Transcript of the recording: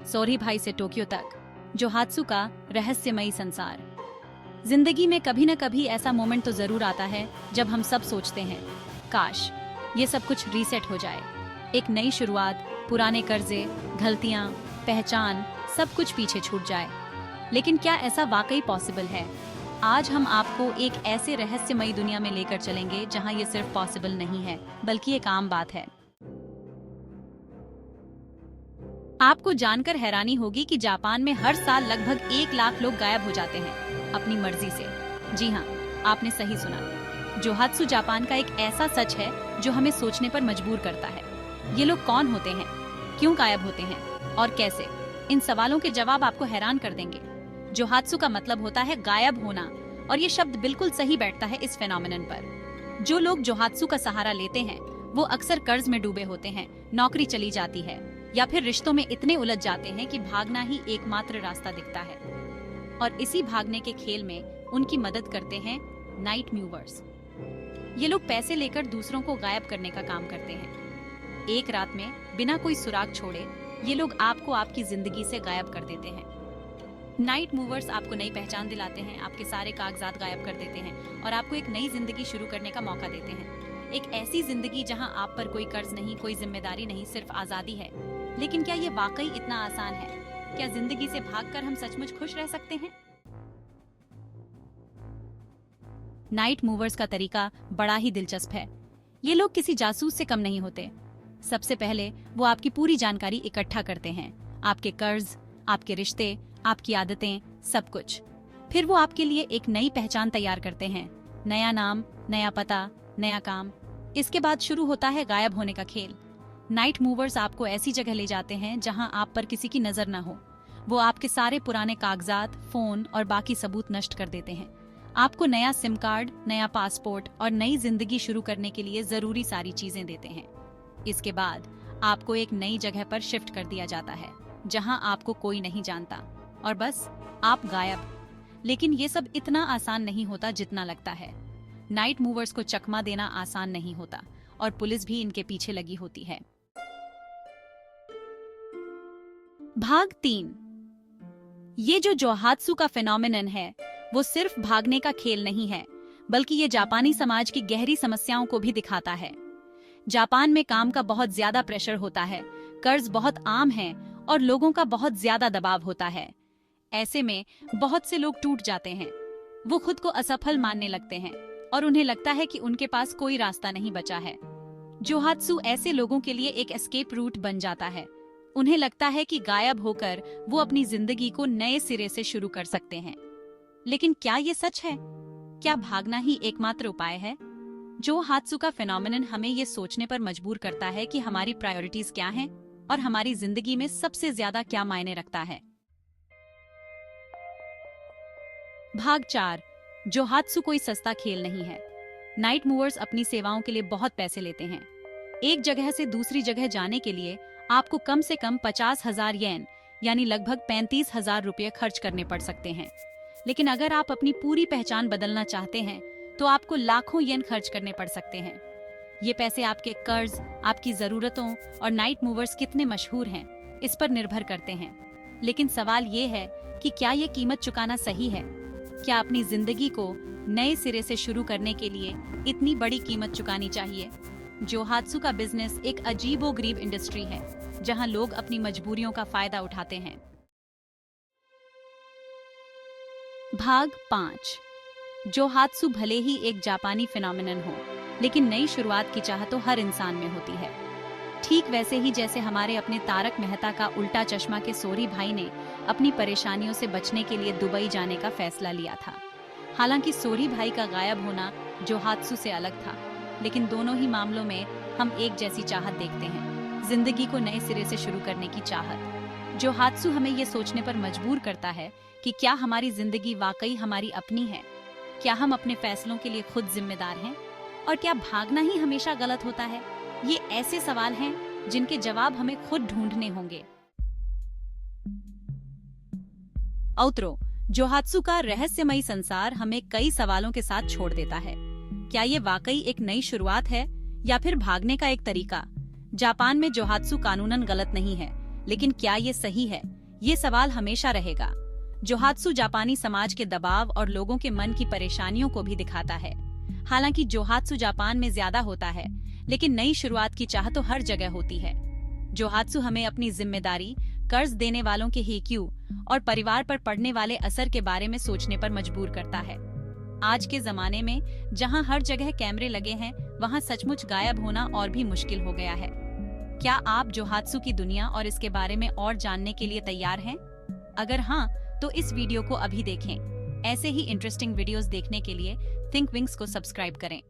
Sorry भाई से Tokyo तक, जोहात्सु का रहस्यमयी संसार। जिंदगी में कभी न कभी ऐसा मोमेंट तो जरूर आता है जब हम सब सोचते हैं, काश ये सब कुछ रीसेट हो जाए। एक नई शुरुआत, पुराने कर्जे, गलतियां, पहचान, सब कुछ पीछे छूट जाए। लेकिन क्या ऐसा वाकई पॉसिबल है? आज हम आपको एक ऐसे रहस्यमयी दुनिया में लेकर चलेंगे जहां ये सिर्फ पॉसिबल नहीं है, बल्कि एक आम बात है। आपको जानकर हैरानी होगी कि जापान में हर साल लगभग 1 लाख लोग गायब हो जाते हैं अपनी मर्जी से। जी हाँ, आपने सही सुना। जोहात्सु जापान का एक ऐसा सच है जो हमें सोचने पर मजबूर करता है। ये लोग कौन होते हैं, क्यों गायब होते हैं और कैसे? इन सवालों के जवाब आपको हैरान कर देंगे। जोहात्सु का मतलब होता है गायब होना, और ये शब्द बिल्कुल सही बैठता है इस फेनोमेनन पर। जो लोग जोहात्सु का सहारा लेते हैं वो अक्सर कर्ज में डूबे होते हैं, नौकरी चली जाती है, या फिर रिश्तों में इतने उलझ जाते हैं कि भागना ही एकमात्र रास्ता दिखता है। और इसी भागने के खेल में उनकी मदद करते हैं नाइट मूवर्स। ये लोग पैसे लेकर दूसरों को गायब करने का काम करते हैं। एक रात में बिना कोई सुराग छोड़े ये लोग आपको आपकी जिंदगी से गायब कर देते हैं। नाइट मूवर्स आपको नई पहचान दिलाते हैं, आपके सारे कागजात गायब कर देते हैं और आपको एक नई जिंदगी शुरू करने का मौका देते हैं। एक ऐसी जिंदगी जहां आप पर कोई कर्ज नहीं, कोई जिम्मेदारी नहीं, सिर्फ आजादी है। लेकिन क्या ये वाकई इतना आसान है? क्या जिंदगी से भागकर हम सचमुच खुश रह सकते हैं? नाइट मूवर्स का तरीका बड़ा ही दिलचस्प है। ये लोग किसी जासूस से कम नहीं होते। सबसे पहले वो आपकी पूरी जानकारी इकट्ठा करते हैं, आपके कर्ज, आपके रिश्ते, आपकी आदतें, सब कुछ। फिर वो आपके लिए एक नई पहचान तैयार करते हैं, नया नाम, नया पता, नया काम। इसके बाद शुरू होता है गायब होने का खेल। नाइट मूवर्स आपको ऐसी जगह ले जाते हैं जहां आप पर किसी की नजर न हो। वो आपके सारे पुराने कागजात, फोन और बाकी सबूत नष्ट कर देते हैं। आपको नया सिम कार्ड, नया पासपोर्ट और नई जिंदगी शुरू करने के लिए जरूरी सारी चीजें देते हैं। इसके बाद आपको एक नई जगह पर शिफ्ट कर दिया जाता है जहां आपको कोई नहीं जानता, और बस आप गायब। लेकिन ये सब इतना आसान नहीं होता जितना लगता है। नाइट मूवर्स को चकमा देना आसान नहीं होता, और पुलिस भी इनके पीछे लगी होती है। भाग 3। ये जो जोहात्सु का फेनोमेनन है वो सिर्फ भागने का खेल नहीं है, बल्कि ये जापानी समाज की गहरी समस्याओं को भी दिखाता है। जापान में काम का बहुत ज्यादा प्रेशर होता है, कर्ज बहुत आम है और लोगों का बहुत ज्यादा दबाव होता है। ऐसे में बहुत से लोग टूट जाते हैं। वो खुद को असफल मानने लगते हैं और उन्हें लगता है कि उनके पास कोई रास्ता नहीं बचा है। जोहात्सु ऐसे लोगों के लिए एक एस्केप रूट बन जाता है। उन्हें लगता है कि गायब होकर वो अपनी जिंदगी को नए सिरे से शुरू कर सकते हैं। लेकिन क्या ये सच है? क्या भागना ही एकमात्र उपाय है? जोहात्सु का फेनोमेनन हमें ये सोचने पर मजबूर करता है कि हमारी प्रायोरिटीज क्या हैं और हमारी जिंदगी में सबसे ज्यादा क्या मायने रखता है। भाग 4। जोहात्सु कोई सस्ता खेल नहीं है। नाइट मूवर्स अपनी सेवाओं के लिए बहुत पैसे लेते हैं। एक जगह से दूसरी जगह जाने के लिए आपको कम से कम 50,000 येन यानी लगभग 35,000 रुपये खर्च करने पड़ सकते हैं। लेकिन अगर आप अपनी पूरी पहचान बदलना चाहते हैं तो आपको लाखों येन खर्च करने पड़ सकते हैं। ये पैसे आपके कर्ज, आपकी जरूरतों और नाइट मूवर्स कितने मशहूर हैं इस पर निर्भर करते हैं। लेकिन सवाल ये है कि क्या ये कीमत चुकाना सही है? क्या अपनी जिंदगी को नए सिरे से शुरू करने के लिए इतनी बड़ी कीमत चुकानी चाहिए? जोहात्सु का बिजनेस एक अजीबोगरीब इंडस्ट्री है जहां लोग अपनी मजबूरियों का फायदा उठाते हैं। भाग 5। जोहात्सु भले ही एक जापानी फिनोमिनन हो, लेकिन नई शुरुआत की चाह तो हर इंसान में होती है। ठीक वैसे ही जैसे हमारे अपने तारक मेहता का उल्टा चश्मा के सोरी भाई ने अपनी परेशानियों से बचने के लिए दुबई जाने का फैसला लिया था। हालांकि सोरी भाई का गायब होना जोहात्सु से अलग था, लेकिन दोनों ही मामलों में हम एक जैसी चाहत देखते हैं, जिंदगी को नए सिरे से शुरू करने की चाहत। जोहात्सु हमें ये सोचने पर मजबूर करता है कि क्या हमारी जिंदगी वाकई हमारी अपनी है? क्या हम अपने फैसलों के लिए खुद जिम्मेदार हैं? और क्या भागना ही हमेशा गलत होता है? ये ऐसे सवाल हैं जिनके जवाब हमें खुद ढूंढने होंगे। आउटरो। जोहात्सु का रहस्यमयी संसार हमें कई सवालों के साथ छोड़ देता है। क्या ये वाकई एक नई शुरुआत है या फिर भागने का एक तरीका? जापान में जोहात्सु कानूनन गलत नहीं है, लेकिन क्या ये सही है? ये सवाल हमेशा रहेगा। जोहात्सु जापानी समाज के दबाव और लोगों के मन की परेशानियों को भी दिखाता है। हालांकि जोहात्सु जापान में ज्यादा होता है, लेकिन नई शुरुआत की चाह तो हर जगह होती है। जोहात्सु हमें अपनी जिम्मेदारी, कर्ज देने वालों के हेक्यू और परिवार पर पड़ने वाले असर के बारे में सोचने पर मजबूर करता है। आज के जमाने में जहां हर जगह कैमरे लगे हैं, वहां सचमुच गायब होना और भी मुश्किल हो गया है। क्या आप जोहात्सु की दुनिया और इसके बारे में और जानने के लिए तैयार हैं? अगर हाँ, तो इस वीडियो को अभी देखें। ऐसे ही इंटरेस्टिंग वीडियोस देखने के लिए थिंक विंग्स को सब्सक्राइब करें।